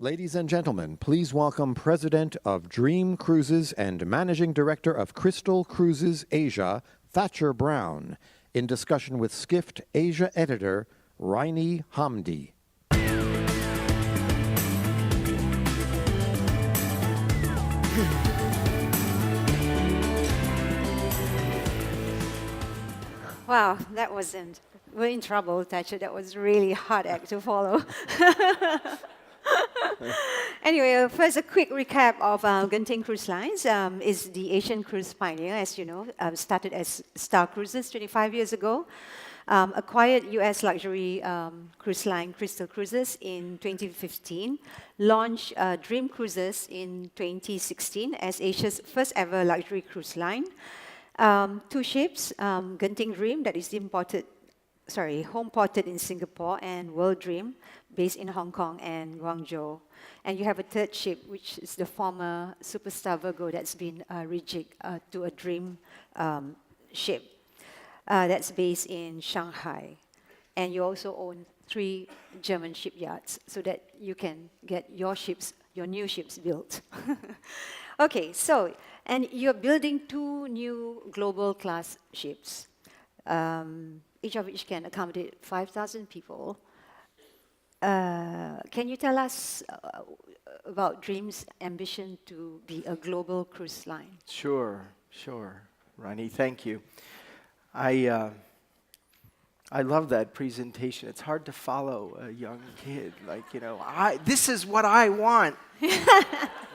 Ladies and gentlemen, please welcome President of Dream Cruises and Managing Director of Crystal Cruises Asia, Thatcher Brown, in discussion with Skift Asia Editor, Raini Hamdi. Wow, that wasn't. We're in trouble, Thatcher. That was really hard act to follow. Anyway, first a quick recap of Genting Cruise Lines. Is the Asian cruise pioneer, as you know, started as Star Cruises 25 years ago. Acquired U.S. luxury cruise line Crystal Cruises in 2015. Launched Dream Cruises in 2016 as Asia's first ever luxury cruise line. Two ships, Genting Dream, that is home ported in Singapore, and World Dream, based in Hong Kong and Guangzhou. And you have a third ship, which is the former Superstar Virgo that's been rejigged to a Dream ship that's based in Shanghai. And you also own 3 German shipyards so that you can get your new ships built. Okay, so, and you're building 2 new global class ships, each of which can accommodate 5,000 people. Can you tell us about Dream's ambition to be a global cruise line? Sure. Raini, thank you. I love that presentation. It's hard to follow a young kid. This is what I want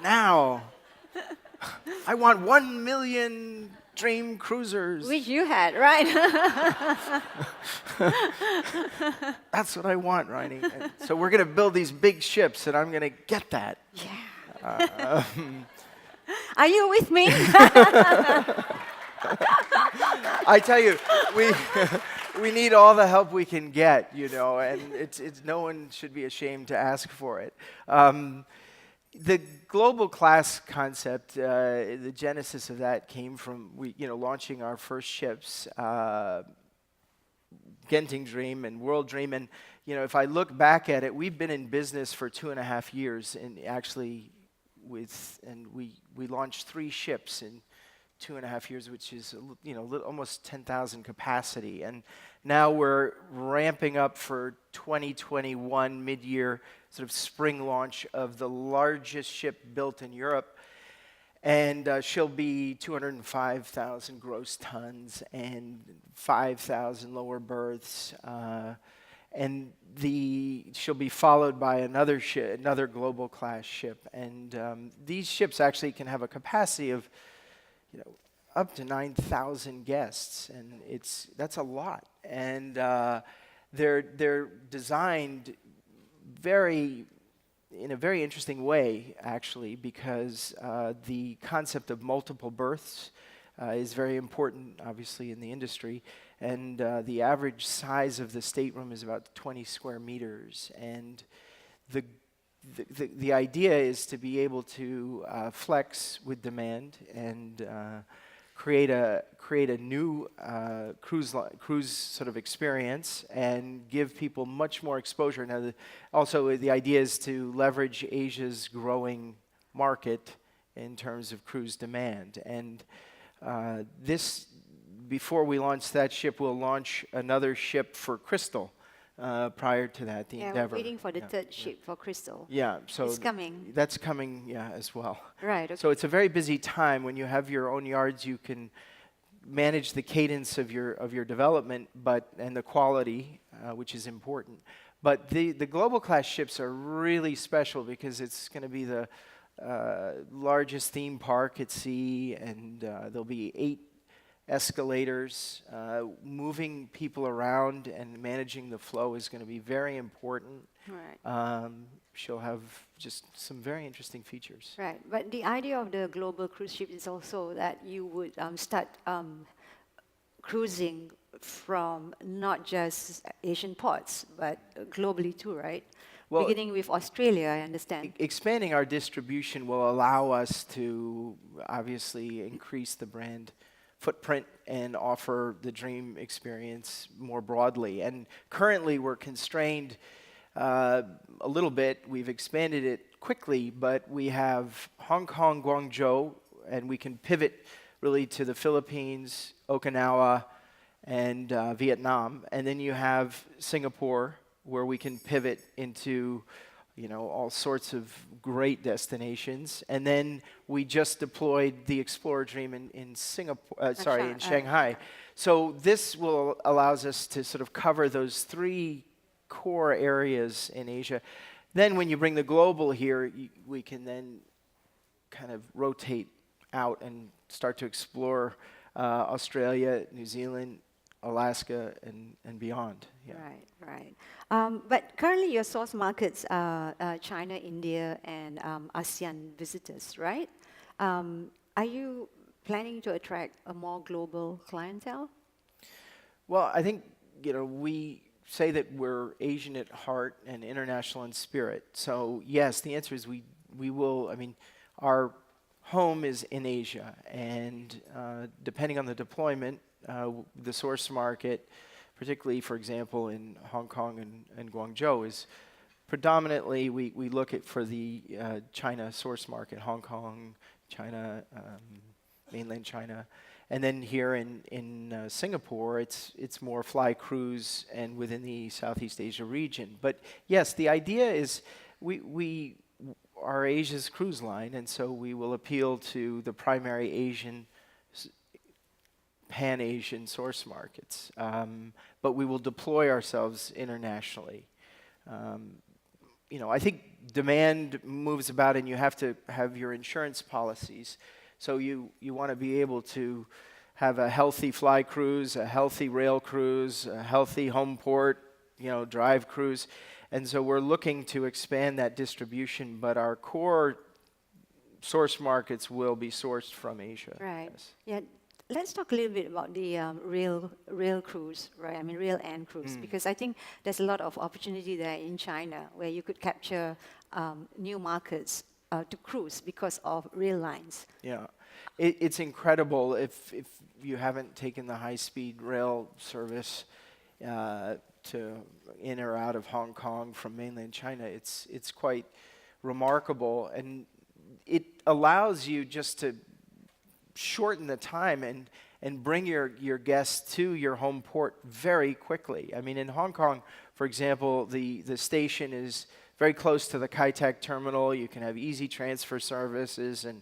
now. I want 1 million Dream Cruisers. Which you had, right? That's what I want, Raini. So we're going to build these big ships, and I'm going to get that. Yeah. Are you with me? I tell you, we need all the help we can get, and it's no one should be ashamed to ask for it. The global class concept, the genesis of that came from launching our first ships, Genting Dream and World Dream, and if I look back at it, we've been in business for 2.5 years, and actually we launched 3 ships in 2.5 years, which is almost 10,000 capacity, and now we're ramping up for 2021 mid-year sort of spring launch of the largest ship built in Europe, and she'll be 205,000 gross tons and 5,000 lower berths, and she'll be followed by another global class ship, and these ships actually can have a capacity of up to 9,000 guests, and that's a lot. And they're designed in a very interesting way, actually, because the concept of multiple berths is very important, obviously, in the industry. And the average size of the stateroom is about 20 square meters, and the idea is to be able to flex with demand and create a new cruise sort of experience and give people much more exposure. Now, also the idea is to leverage Asia's growing market in terms of cruise demand. And before we launch that ship, we'll launch another ship for Crystal. Prior to that, the Endeavour. We're waiting for the third ship for Crystal. Yeah, so it's coming. That's coming, as well. Right. Okay. So it's a very busy time. When you have your own yards, you can manage the cadence of your development, and the quality, which is important. But the global class ships are really special because it's going to be the largest theme park at sea, and there'll be 8 escalators. Moving people around and managing the flow is going to be very important. Right. She'll have just some very interesting features. Right, but the idea of the global cruise ship is also that you would start cruising from not just Asian ports, but globally too, right? Well, beginning with Australia, I understand. Expanding our distribution will allow us to obviously increase the brand footprint and offer the Dream experience more broadly. And currently we're constrained a little bit. We've expanded it quickly, but we have Hong Kong, Guangzhou, and we can pivot really to the Philippines, Okinawa, and Vietnam. And then you have Singapore, where we can pivot into all sorts of great destinations. And then we just deployed the Explorer Dream in Shanghai. So this will allows us to sort of cover those 3 core areas in Asia. Then when you bring the global here, we can then kind of rotate out and start to explore Australia, New Zealand, Alaska, and beyond. Yeah. Right. But currently your source markets are China, India, and ASEAN visitors, right? Are you planning to attract a more global clientele? Well, I think, we say that we're Asian at heart and international in spirit. So yes, the answer is we will. I mean, our home is in Asia, and depending on the deployment, the source market, particularly, for example, in Hong Kong and Guangzhou, is predominantly we look at for the China source market, Hong Kong, China, mainland China. And then here in Singapore, it's more fly cruise and within the Southeast Asia region. But yes, the idea is we are Asia's cruise line, and so we will appeal to the primary Asian, Pan-Asian source markets. But we will deploy ourselves internationally. I think demand moves about, and you have to have your insurance policies. So you want to be able to have a healthy fly cruise, a healthy rail cruise, a healthy home port, drive cruise. And so we're looking to expand that distribution, but our core source markets will be sourced from Asia. Right. Yes. Yeah. Let's talk a little bit about the rail cruise, right? I mean, rail and cruise, because I think there's a lot of opportunity there in China where you could capture new markets to cruise because of rail lines. Yeah, it's incredible if you haven't taken the high-speed rail service to in or out of Hong Kong from mainland China. It's quite remarkable, and it allows you just to shorten the time and bring your guests to your home port very quickly. I mean, in Hong Kong, for example, the station is very close to the Kai Tak terminal. You can have easy transfer services. And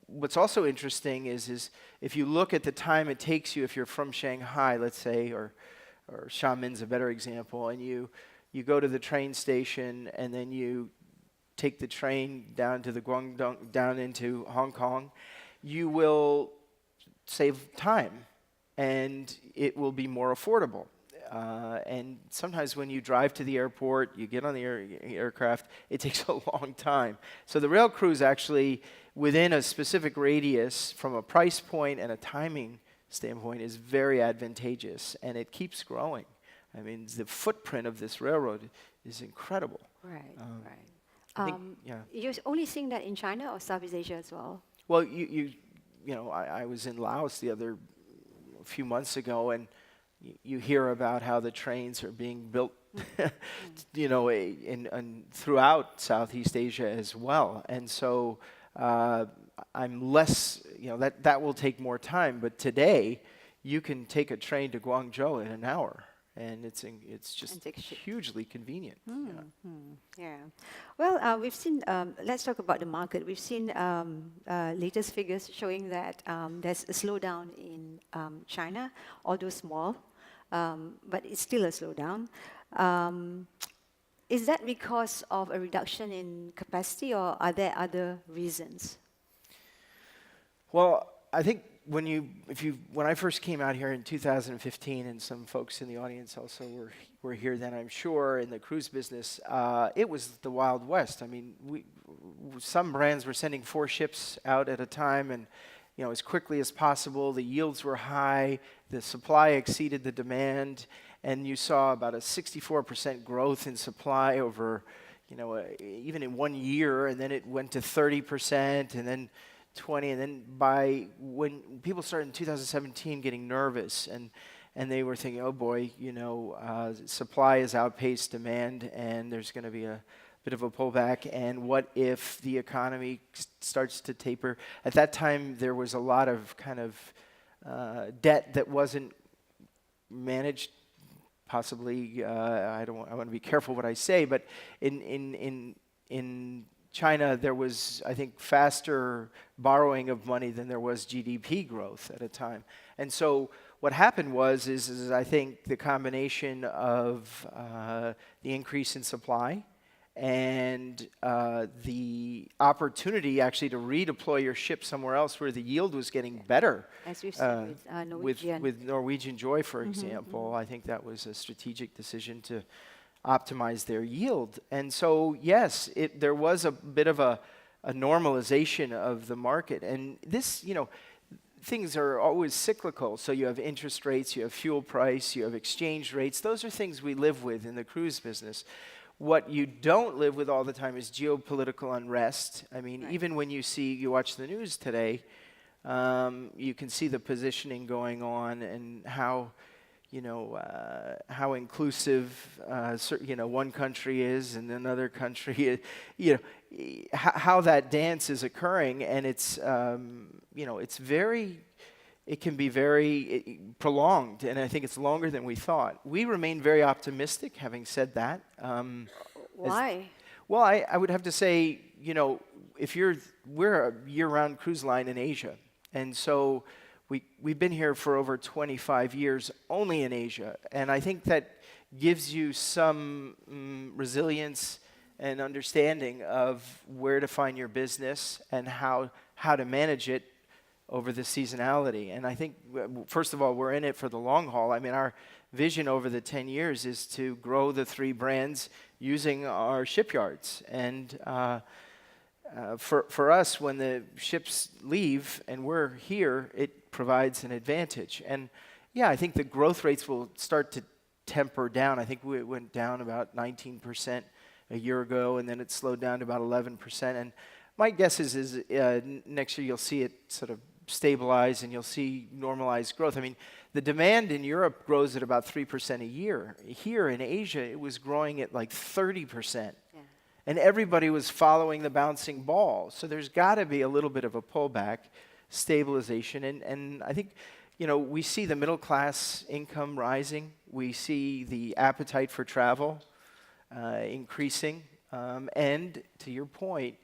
what's also interesting is if you look at the time it takes you, if you're from Shanghai, let's say, or Xiamen's a better example, and you go to the train station and then you take the train down to the Guangdong, down into Hong Kong, you will save time and it will be more affordable. And sometimes when you drive to the airport, you get on the aircraft, it takes a long time. So the rail cruise actually, within a specific radius, from a price point and a timing standpoint, is very advantageous, and it keeps growing. I mean, the footprint of this railroad is incredible. Right. I think, yeah. You're only seeing that in China or Southeast Asia as well? Well, I was in Laos a few months ago, and you hear about how the trains are being built, in throughout Southeast Asia as well. And so I'm less, that will take more time. But today, you can take a train to Guangzhou in an hour, and it's just hugely convenient. Yeah. Well, we've seen. Let's talk about the market. We've seen latest figures showing that there's a slowdown in China, although small, but it's still a slowdown. Is that because of a reduction in capacity, or are there other reasons? Well, I think when I first came out here in 2015, and some folks in the audience also were here then, I'm sure, in the cruise business, it was the Wild West. I mean, some brands were sending 4 ships out at a time, and as quickly as possible. The yields were high, the supply exceeded the demand, and you saw about a 64% growth in supply over, even in 1 year, and then it went to 30%, and then 20, and then when people started in 2017 getting nervous, and they were thinking, oh boy, supply has outpaced demand, and there's going to be a bit of a pullback, and what if the economy starts to taper? At that time, there was a lot of kind of debt that wasn't managed. Possibly, I want to be careful what I say, but in China, there was, I think, faster borrowing of money than there was GDP growth at a time. And so what happened is I think the combination of the increase in supply and the opportunity actually to redeploy your ship somewhere else where the yield was getting better. As we said with Norwegian. With Norwegian Joy, for example, I think that was a strategic decision to optimize their yield. And so, yes, there was a bit of a normalization of the market. And this, things are always cyclical. So you have interest rates, you have fuel price, you have exchange rates. Those are things we live with in the cruise business. What you don't live with all the time is geopolitical unrest. I mean, even when you watch the news today, you can see the positioning going on and how inclusive, one country is and another country, how that dance is occurring, and it can be very prolonged, and I think it's longer than we thought. We remain very optimistic, having said that. Why? Well, I would have to say, we're a year-round cruise line in Asia, and so we've been here for over 25 years only in Asia, and I think that gives you some resilience and understanding of where to find your business and how to manage it over the seasonality. And I think, first of all, we're in it for the long haul. I mean, our vision over the 10 years is to grow the 3 brands using our shipyards. And for us, when the ships leave and we're here, it provides an advantage. And yeah, I think the growth rates will start to temper down. I think it went down about 19% a year ago, and then it slowed down to about 11%. And my guess is next year you'll see it sort of stabilize and you'll see normalized growth. I mean, the demand in Europe grows at about 3% a year. Here in Asia, it was growing at like 30%. Yeah. And everybody was following the bouncing ball. So there's got to be a little bit of a pullback, stabilization. And I think, we see the middle class income rising. We see the appetite for travel increasing. And to your point,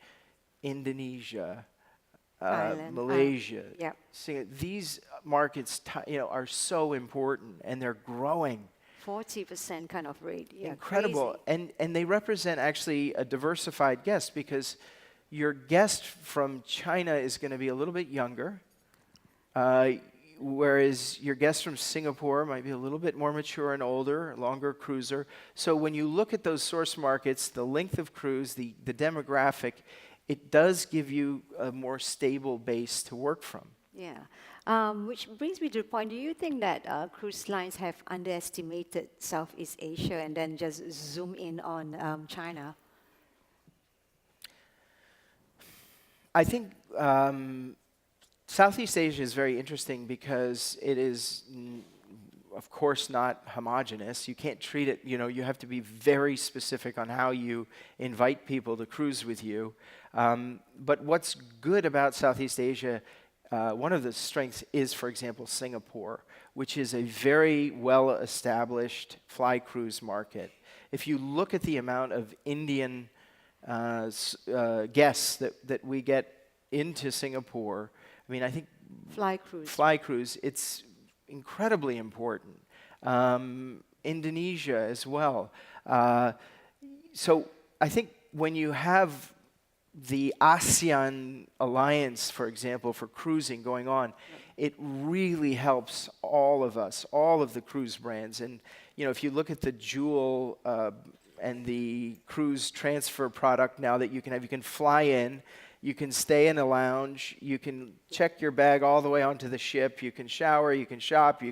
Indonesia, Malaysia. Yep. These markets, are so important, and they're growing. 40% kind of rate. Yeah, incredible. Crazy. And they represent actually a diversified guest, because your guest from China is going to be a little bit younger, whereas your guest from Singapore might be a little bit more mature and older, longer cruiser. So when you look at those source markets, the length of cruise, the demographic, it does give you a more stable base to work from. Yeah. Which brings me to the point, do you think that cruise lines have underestimated Southeast Asia and then just zoom in on China? I think Southeast Asia is very interesting because it is, of course, not homogenous. You can't treat it, you have to be very specific on how you invite people to cruise with you. But what's good about Southeast Asia, one of the strengths is, for example, Singapore, which is a very well-established fly cruise market. If you look at the amount of Indian guests that we get into Singapore, I mean, I think fly cruise, it's incredibly important. Indonesia as well. So I think when you have the ASEAN alliance, for example, for cruising going on, it really helps all of us, all of the cruise brands. And if you look at the Jewel and the cruise transfer product now that you can fly in, you can stay in a lounge, you can check your bag all the way onto the ship, you can shower, you can shop,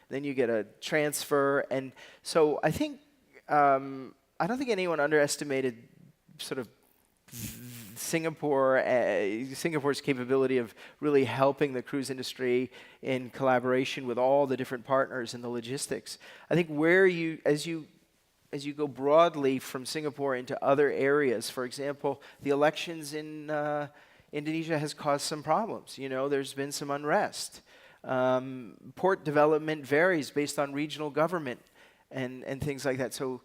then you get a transfer. And so I think, I don't think anyone underestimated sort of Singapore's capability of really helping the cruise industry in collaboration with all the different partners in the logistics. I think as you as you go broadly from Singapore into other areas, for example, the elections in Indonesia has caused some problems. You know, there's been some unrest. Port development varies based on regional government and things like that. So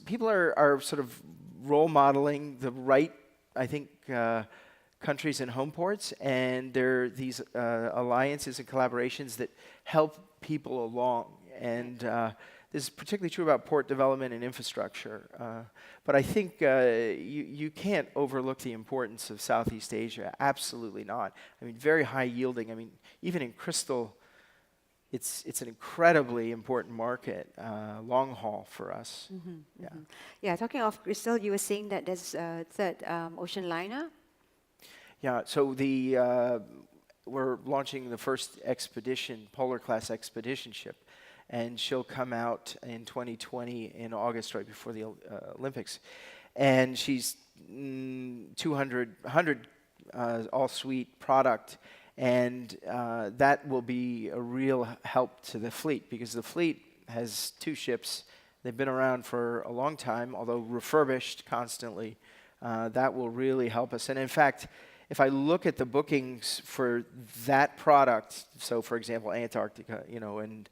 people are sort of role modeling the right, I think, countries and home ports, and there are these alliances and collaborations that help people along. And this is particularly true about port development and infrastructure. But I think you can't overlook the importance of Southeast Asia. Absolutely not. I mean, very high yielding. I mean, even in crystal, it's an incredibly important market, long haul for us. Yeah. Yeah, talking of crystal, you were saying that there's a third ocean liner. Yeah, so we're launching the first expedition, polar class expedition ship, and she'll come out in 2020 in August, right before the Olympics. And she's 100 all-suite product, and that will be a real help to the fleet, because the fleet has 2 ships. They've been around for a long time, although refurbished constantly. That will really help us. And in fact, if I look at the bookings for that product, so for example, Antarctica, you know, and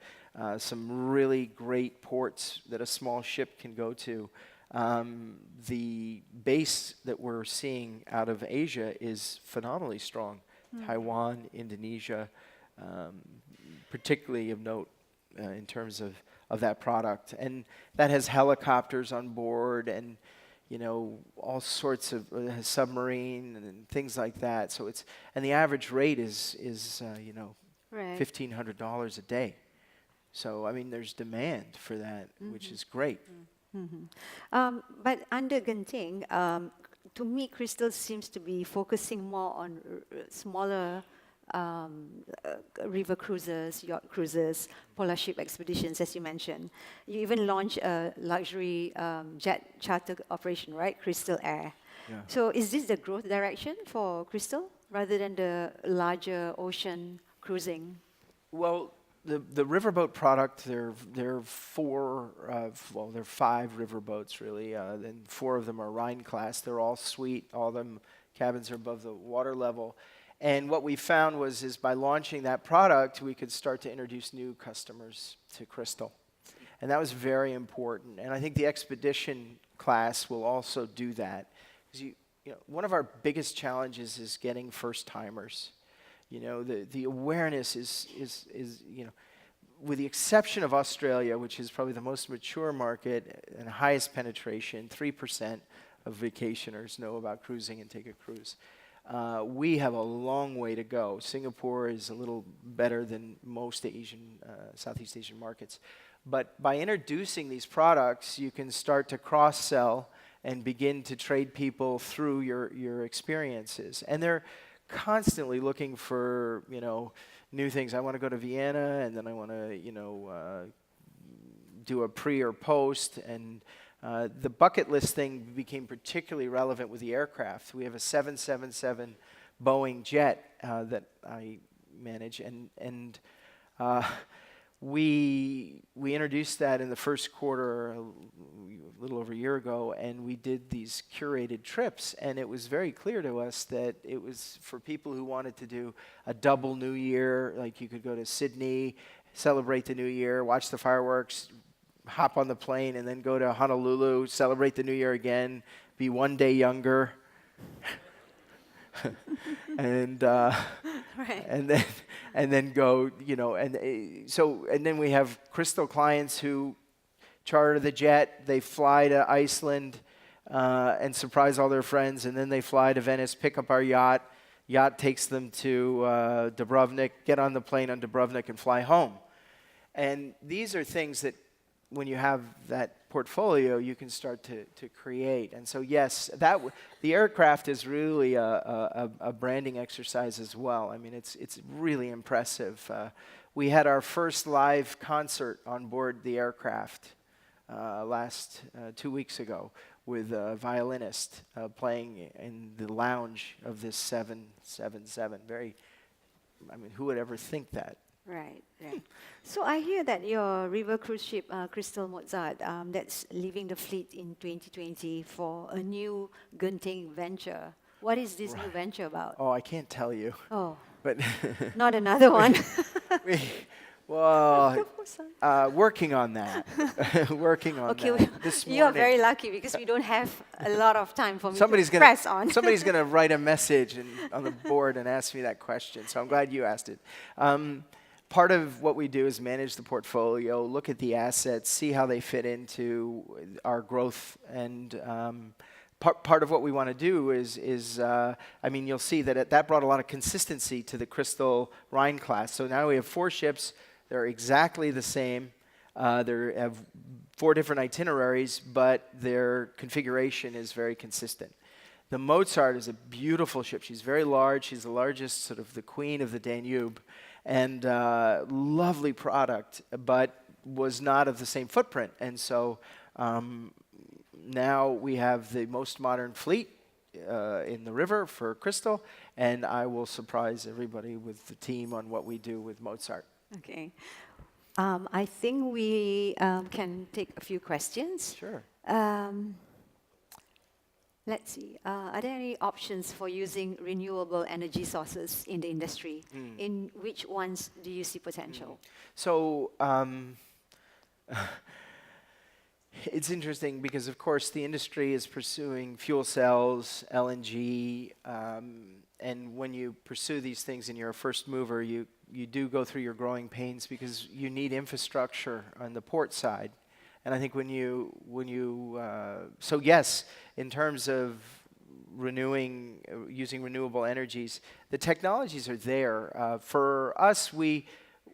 some really great ports that a small ship can go to, the base that we're seeing out of Asia is phenomenally strong. Taiwan, Indonesia, particularly of note in terms of that product. And that has helicopters on board and, you know, all sorts of submarine and things like that. So and the average rate is you know, Right. $1,500 a day. So, I mean, there's demand for that, which is great. But under Genting, to me, Crystal seems to be focusing more on smaller river cruises, yacht cruises, polar ship expeditions, as you mentioned. You even launched a luxury jet charter operation, right? Crystal Air. Yeah. So is this the growth direction for Crystal rather than the larger ocean cruising? Well, the riverboat product, there are 5 riverboats really, and 4 of them are Rhine class. They're all suite, all of them cabins are above the water level. And what we found is by launching that product, we could start to introduce new customers to Crystal. And that was very important. And I think the expedition class will also do that. Because you know, one of our biggest challenges is getting first timers. You know, the awareness is, you know, with the exception of Australia, which is probably the most mature market and highest penetration, 3% of vacationers know about cruising and take a cruise. We have a long way to go. Singapore is a little better than most Asian, Southeast Asian markets. But by introducing these products, you can start to cross-sell and begin to trade people through your experiences. And they're constantly looking for, you know, new things. I want to go to Vienna, and then I want to, you know, do a pre or post. And the bucket list thing became particularly relevant with the aircraft. We have a 777 Boeing jet that I manage, and we introduced that in the first quarter, a little over a year ago, and we did these curated trips, and it was very clear to us that it was for people who wanted to do a double New Year, like you could go to Sydney, celebrate the New Year, watch the fireworks, hop on the plane, and then go to Honolulu, celebrate the New Year again, be one day younger. And Right. and then go, you know, and then we have Crystal clients who charter the jet, they fly to Iceland and surprise all their friends, and then they fly to Venice, pick up our yacht takes them to Dubrovnik, get on the plane on Dubrovnik and fly home. And these are things that when you have that portfolio, you can start to create. And so, yes, the aircraft is really a branding exercise as well. I mean, it's really impressive. We had our first live concert on board the aircraft last 2 weeks ago with a violinist playing in the lounge of this 777. I mean, who would ever think that? Right, right. So I hear that your river cruise ship, Crystal Mozart, that's leaving the fleet in 2020 for a new Genting venture. What is this new venture about? Oh, I can't tell you, Oh, but not another one. we, well, Of course not. working on that. Working on Okay, that this you are morning. very lucky because we don't have a lot of time for me Somebody's to gonna press on. somebody's gonna write a message on the board and ask me that question. So I'm glad you asked it. Part of what we do is manage the portfolio, look at the assets, see how they fit into our growth, and part of what we want to do is I mean, you'll see that that brought a lot of consistency to the Crystal Rhine class. So now we have 4 ships. They're exactly the same. They have 4 different itineraries, but their configuration is very consistent. The Mozart is a beautiful ship. She's very large. She's the largest, sort of the queen of the Danube, and lovely product, but was not of the same footprint. And so now we have the most modern fleet in the river for Crystal, and I will surprise everybody with the team on what we do with Mozart. Okay. I think we can take a few questions. Sure. Let's see. Are there any options for using renewable energy sources in the industry? In which ones do you see potential? So it's interesting because, of course, the industry is pursuing fuel cells, LNG, and when you pursue these things and you're a first mover, you do go through your growing pains because you need infrastructure on the port side. And I think so yes, in terms of using renewable energies, the technologies are there. For us, we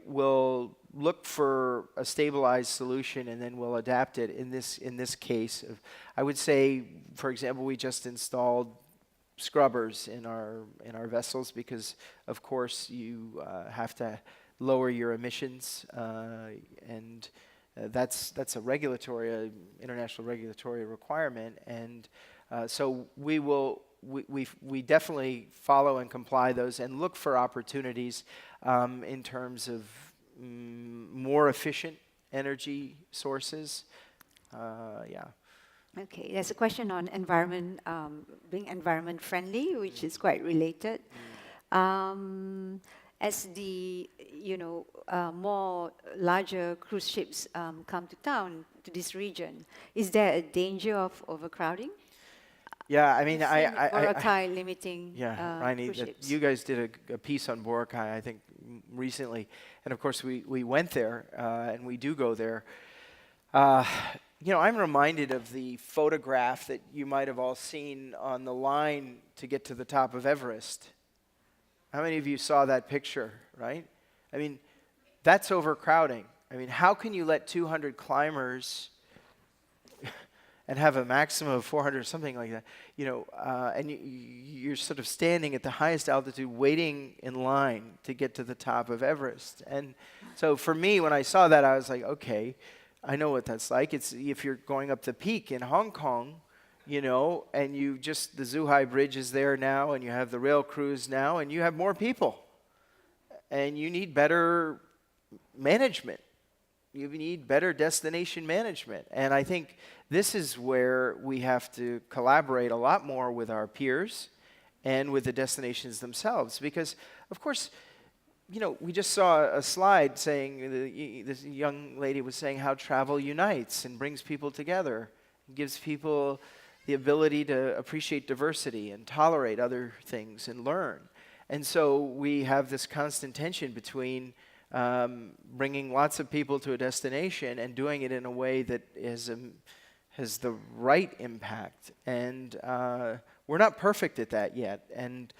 will look for a stabilized solution and then we'll adapt it. In this case, I would say, for example, we just installed scrubbers in our vessels because, of course, you have to lower your emissions and that's a international regulatory requirement, and so we definitely follow and comply those and look for opportunities in terms of more efficient energy sources. Yeah. Okay, there's a question on environment, being environment friendly, which is quite related. As the more larger cruise ships come to town, to this region, is there a danger of overcrowding? Yeah, I mean, Boracay limiting Raini, cruise ships. you guys did a piece on Boracay, I think, recently, and of course we went there, and we do go there. I'm reminded of the photograph that you might have all seen on the line to get to the top of Everest. How many of you saw that picture, right? I mean, that's overcrowding. I mean, how can you let 200 climbers and have a maximum of 400 or something like that, and you're sort of standing at the highest altitude waiting in line to get to the top of Everest. And so for me, when I saw that, I was like, okay, I know what that's like. It's if you're going up the peak in Hong Kong, and the Zhuhai Bridge is there now, and you have the rail cruise now, and you have more people. And you need better management. You need better destination management. And I think this is where we have to collaborate a lot more with our peers and with the destinations themselves. Because, of course, we just saw a slide saying, this young lady was saying how travel unites and brings people together, gives people the ability to appreciate diversity and tolerate other things and learn. And so we have this constant tension between bringing lots of people to a destination and doing it in a way that has the right impact. And we're not perfect at that yet. And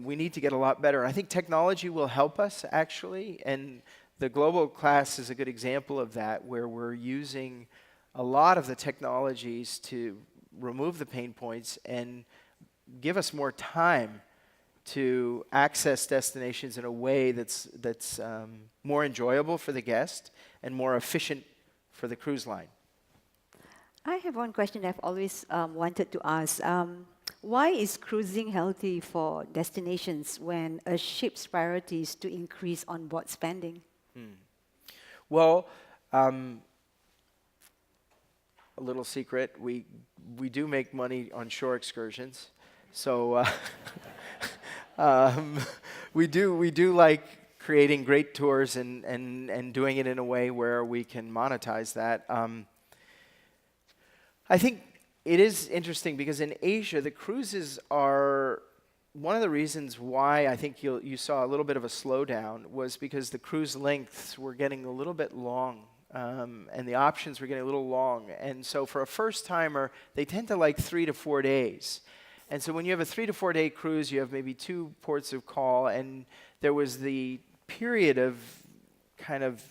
we need to get a lot better. I think technology will help us, actually. And the global class is a good example of that, where we're using a lot of the technologies to remove the pain points and give us more time to access destinations in a way that's more enjoyable for the guest and more efficient for the cruise line. I have one question I've always wanted to ask. Why is cruising healthy for destinations when a ship's priority is to increase onboard spending? Well, a little secret, we do make money on shore excursions. So we do like creating great tours and doing it in a way where we can monetize that. I think it is interesting because in Asia, the cruises are one of the reasons why I think you saw a little bit of a slowdown was because the cruise lengths were getting a little bit long, and the options were getting a little long. And so for a first-timer, they tend to like 3 to 4 days. And so when you have a 3 to 4 day cruise, you have maybe 2 ports of call, and there was the period of kind of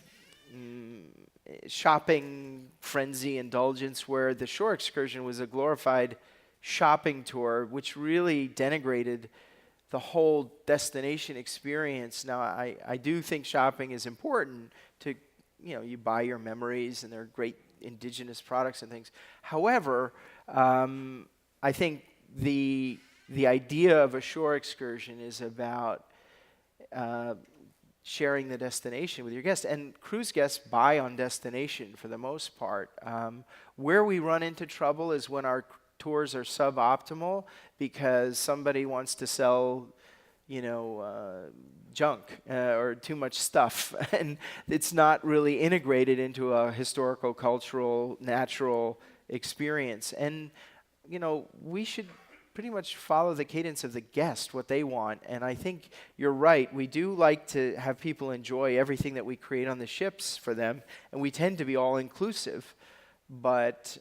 shopping frenzy indulgence where the shore excursion was a glorified shopping tour, which really denigrated the whole destination experience. Now, I do think shopping is important to, you buy your memories and they're great indigenous products and things. However, I think the idea of a shore excursion is about sharing the destination with your guests. And cruise guests buy on destination for the most part. Where we run into trouble is when our tours are suboptimal because somebody wants to sell, junk or too much stuff. And it's not really integrated into a historical, cultural, natural experience. And, we should pretty much follow the cadence of the guest, what they want. And I think you're right. We do like to have people enjoy everything that we create on the ships for them, and we tend to be all-inclusive. But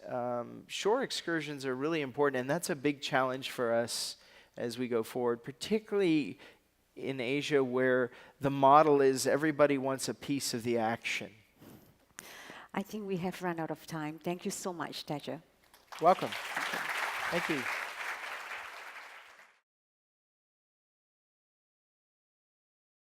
shore excursions are really important, and that's a big challenge for us as we go forward, particularly in Asia where the model is everybody wants a piece of the action. I think we have run out of time. Thank you so much, Thatcher. Welcome. Thank you.